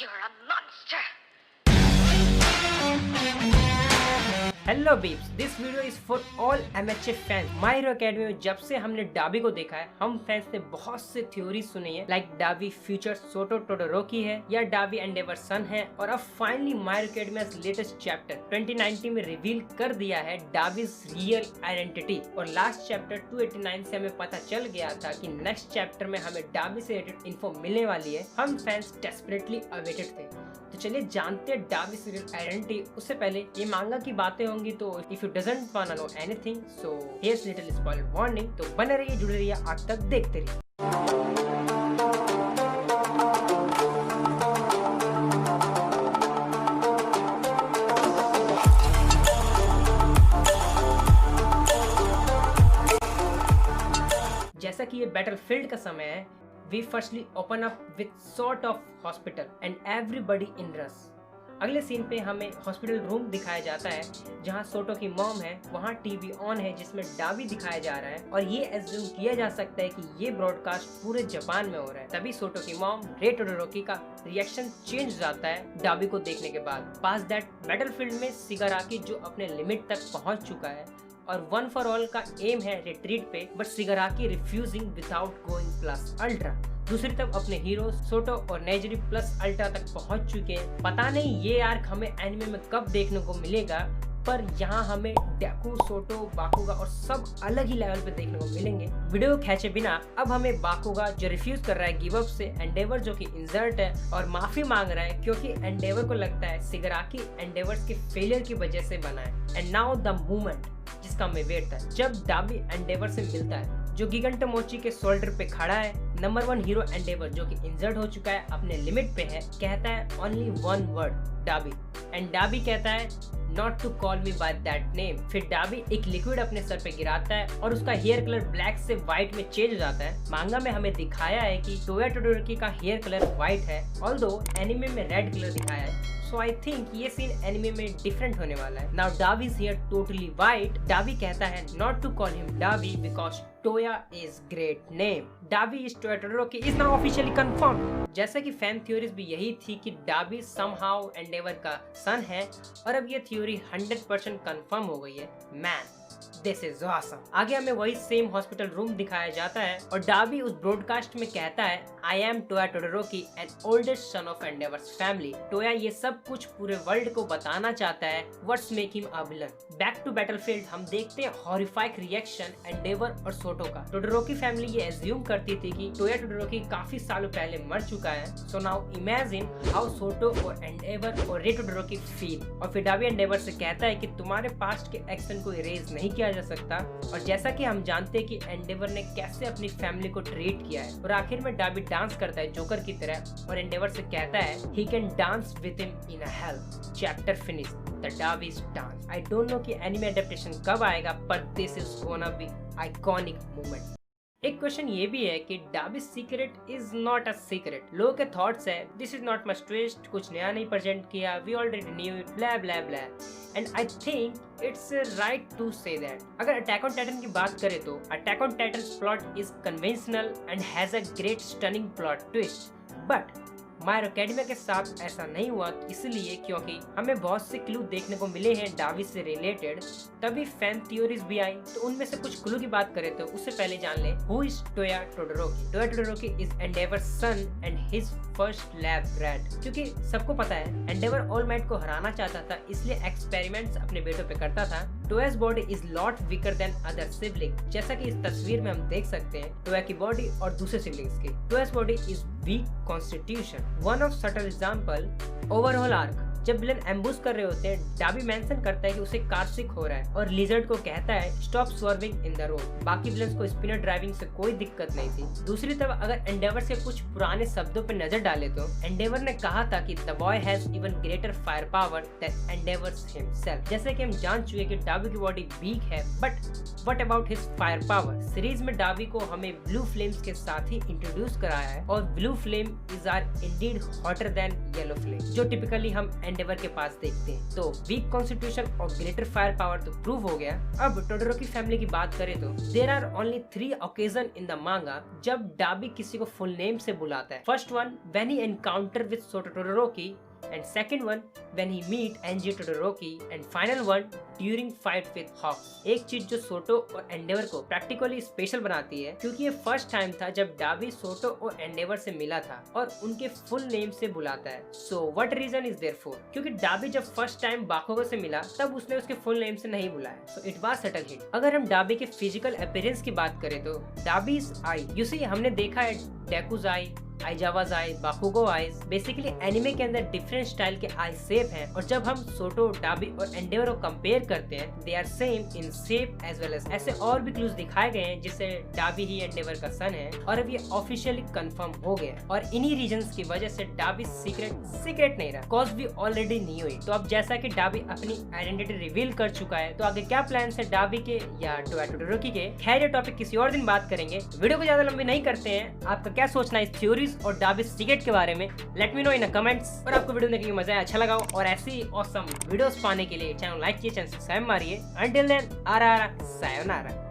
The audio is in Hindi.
You're a monster. Hello beeps, this video is for all MHA fans. My Hero academy में जब से हमने डाबी को देखा है, हम फैंस ने बहुत से थ्योरी सुनी है, लाइक डाबी फ्यूचर सोटो टोडोरोकी है या डाबी एंडेवर सन है। और अब फाइनली माय हीरो एकेडमी का लेटेस्ट चैप्टर 2019 में रिवील कर दिया है डाबीज रियल आइडेंटिटी। और लास्ट चैप्टर 289 से हमें पता चल गया था कि नेक्स्ट चैप्टर में हमें डाबी से रिलेटेड इन्फो मिलने वाली है। हम फैंस डेस्परेटली अवेटेड थे। तो चलिए जानते हैं डाबी से रियल आइडेंटिटी। उससे पहले ये मांगा की बातें होंगी, तो if you doesn't wanna know anything, so here's little spoiler warning. तो बने रहिए, जुड़े रहिए, आज तक देखते रहिए। जैसा कि ये बैटलफील्ड का समय है, we firstly open up with sort of hospital and everybody in rush। अगले सीन पे हमें हॉस्पिटल रूम दिखाया जाता है जहां सोटो की मॉम है। वहां टीवी ऑन है जिसमें डाबी दिखाया जा रहा है और ये एज्यूम किया जा सकता है कि ये ब्रॉडकास्ट पूरे जापान में हो रहा है। तभी सोटो की मॉम रे टोडोरोकी का रिएक्शन चेंज हो जाता है डाबी को देखने के बाद। पास दैट बैटलफील्ड में सिगाराकी जो अपने लिमिट तक पहुंच चुका है और वन फॉर ऑल का एम है रिट्रीट पे, but Shigaraki refusing without going plus ultra. दूसरी तरफ अपने हीरो सोटो और नेजरी प्लस अल्ट्रा तक पहुंच चुके हैं। पता नहीं ये आर्क हमें एनिमे में कब देखने को मिलेगा, पर यहाँ हमें डेकू, सोटो, बाकुगा और सब अलग ही लेवल पे देखने को मिलेंगे। वीडियो को खींचे बिना अब हमें बाकुगा जो रिफ्यूज कर रहा है गिव अप से, एंडेवर जो कि इंजर्ट है और माफी मांग रहा है क्योंकि एंडेवर को लगता है सिगाराकी एंडेवर्स के फेलियर की वजह से बना है। एंड नाउ द मोमेंट जिसका हमें वेट था, जब डाबी एंडेवर से मिलता है जो गिगंटोमोची के शोल्डर पे खड़ा है। नंबर 1 हीरो एंडेवर जो कि इंजर्ड हो चुका है, अपने लिमिट पे है, कहता है only one word Dabi. And Dabi कहता है not to call me by that name. फिर डाबी एक लिक्विड अपने सर पे गिराता है और उसका हेयर कलर ब्लैक से व्हाइट में चेंज हो जाता है। मांगा में हमें दिखाया है कि टोया टोडोरोकी का हेयर कलर व्हाइट है, ऑल्दो एनिमे में रेड कलर दिखाया है। सो आई थिंक ये सीन एनिमे में डिफरेंट होने वाला है। Now Dabi is here totally white. Dabi कहता है not to call him Dabi because Toya is great name. Dabi is Toya Todoroki is now officially confirm. जैसे कि फैन थ्योरीज भी यही थी कि डाबी समहाउ एंडेवर का सन है, और अब ये थ्योरी 100% कंफर्म हो गई है। Man this is awesome. आगे हमें वही सेम हॉस्पिटल रूम दिखाया जाता है और डाबी उस ब्रॉडकास्ट में कहता है I am Toya Todoroki and oldest son of Endeavor's family. Toya ये सब कुछ पूरे वर्ल्ड को बताना चाहता है what's make him a villain. Back to battlefield हम देखते हैं हॉरिफाइक रिएक्शन एंडेवर और सोटो का। टोडोरोकी फैमिली ये एज्यूम करती थी कि टोया टोडोरोकी काफी सालों पहले मर चुका है। सो नाउ इमेजिन हाउ सोटो और एंडेवर और रे टोडोरोकी फील। और फिर डाबी एंडेवर से कहता है कि तुम्हारे पास्ट के एक्शन को इरेज नहीं किया जा सकता। और जैसा कि हम जानते हैं कि एंडेवर ने कैसे अपनी फैमिली को ट्रीट किया है। और आखिर में डाबी डांस करता है जोकर की तरह और एंडेवर से कहता है he can dance with him in a hell. Chapter finish, the Dabi's dance. I don't know कि एनिमे एडेप्टेशन कब आएगा, पर this is gonna be iconic moment. एक क्वेश्चन ये भी है कि Dabi secret is not a secret. लोगों के थॉट्स है this is not much twist, कुछ नया नहीं प्रेजेंट किया, we already knew it, blah blah blah. And I think it's right to say that. अगर अटैक ऑन टाइटन की बात करें तो Attack on Titan plot is conventional and has a great stunning plot twist, but My Hero Academia के साथ ऐसा नहीं हुआ, इसलिए क्योंकि हमें बहुत से क्लू देखने को मिले हैं डाबी से रिलेटेड। तभी फैन थ्योरीज भी आई, तो उनमें से कुछ क्लू की बात करें तो उससे पहले जान ले who is Toya Todoroki. Toya Todoroki is Endeavor son and his first lab rat. क्योंकि सबको पता है एंडेवर ऑल माइट को हराना चाहता था, इसलिए एक्सपेरिमेंट्स अपने बेटों पे करता था। Toya's body is lot weaker than other sibling, जैसा कि इस तस्वीर में हम देख सकते हैं टोया की बॉडी और दूसरे सिबलिंग्स की। Toya's body is weak constitution. One of subtle example overall arc, जब विलन एम्बुश कर रहे होते हैं, डाबी मेंशन करता है कि उसे कार सिक हो रहा है और लिजर्ड को कहता है स्टॉप स्वर्विंग इन द रोड। बाकी विलन्स को स्पिनर ड्राइविंग से कोई दिक्कत नहीं थी। दूसरी तरफ अगर एंडेवर के कुछ पुराने शब्दों पर नजर डाले तो एंडेवर ने कहा था कि the boy has even greater fire power than Endeavor's himself. जैसे कि हम जान चुके कि डाबी की बॉडी वीक है, but what about his fire power. Series में डाबी को हमें ब्लू फ्लेम्स के साथ ही इंट्रोड्यूस कराया है और blue flame is are indeed hotter than yellow flame, जो टिपिकली हम एंडेवर के पास देखते हैं। तो वीक कॉन्स्टिट्यूशन और ग्रेटर फायर पावर तो प्रूव हो गया। अब टोडोरोकी फैमिली की बात करें तो there are only 3 occasion in the manga जब डाबी किसी को फुल नेम से बुलाता है। First one when he encounter with Shoto Todoroki, and second one when he meet Angie Todoroki, and final one during fight with Hawks। एक चीज जो सोटो और एंडेवर को प्रैक्टिकली स्पेशल बनाती है क्योंकि ये फर्स्ट टाइम था जब डाबी सोटो और एंडेवर से मिला था और उनके फुल नेम से बुलाता है। So what reason is there for? क्योंकि डाबी जब फर्स्ट टाइम बाकुगो से मिला तब उसने उसके फुल नेम से नहीं बुलाया, so it was subtle hint. अगर हम डाबी के फिजिकल अपीयरेंस की बात करें तो डाबीज आई, यू सी हमने देखा है डेकुज आई, आइजावाज आई, बाकुगो आईज, बेसिकली एनिमे के अंदर डिफरेंट स्टाइल के आई शेप हैं और जब हम सोटो, डाबी और एंडेवर को कंपेयर करते हैं they are same in shape as well as ऐसे और भी क्लूज दिखाए गए हैं जिससे डाबी ही एंडेवर का सन है और अब ये ऑफिशियली कंफर्म हो गया और इन्हीं रीजंस की वजह से डाबी सीक्रेट नहीं रहा, cause we already knew it. तो अब जैसा कि डाबी अपनी आइडेंटिटी रिवील कर चुका है तो आगे क्या प्लान है डाबी के या टोडोरोकी के, खैर ये टॉपिक किसी और दिन बात करेंगे। वीडियो को ज्यादा लंबी नहीं करते हैं, आपका क्या सोचना है इस थ्योरीज और डाबी सीक्रेट के बारे में let me know in the comments. और आपको वीडियो देखने की मजा आया, अच्छा लगा हो और ऐसी ऑसम वीडियोस पाने के लिए चैनल लाइक कीजिए, चैनल सब्सक्राइब मारिए। अंटिल देन आरा सायोनारा।